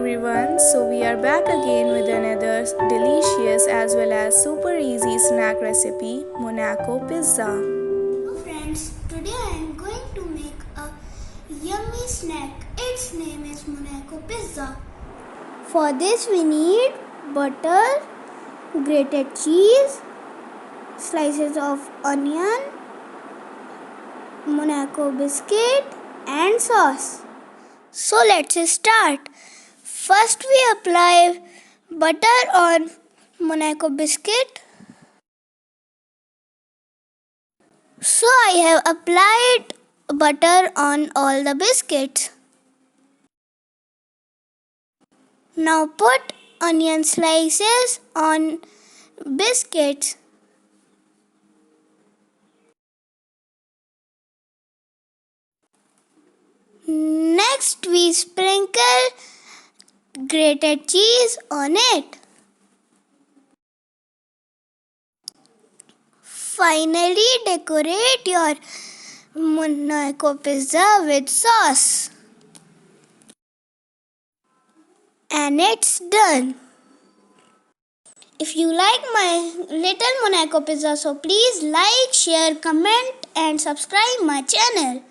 everyone, so we are back again with another delicious as well as super easy snack recipe, Monaco Pizza. Hello friends, today I am going to make a yummy snack. Its name is MONACO PIZZA. For this we need butter, grated cheese, slices of onion, MONACO biscuit and sauce. So let's start. First we apply butter on MONACO biscuit. So I have applied butter on all the biscuits. Now put onion slices on biscuits. Next we sprinkle grated cheese on it. Finally decorate your MONACO pizza with sauce. And it's done. If you like my little MONACO pizza, so please like, share, comment and subscribe my channel.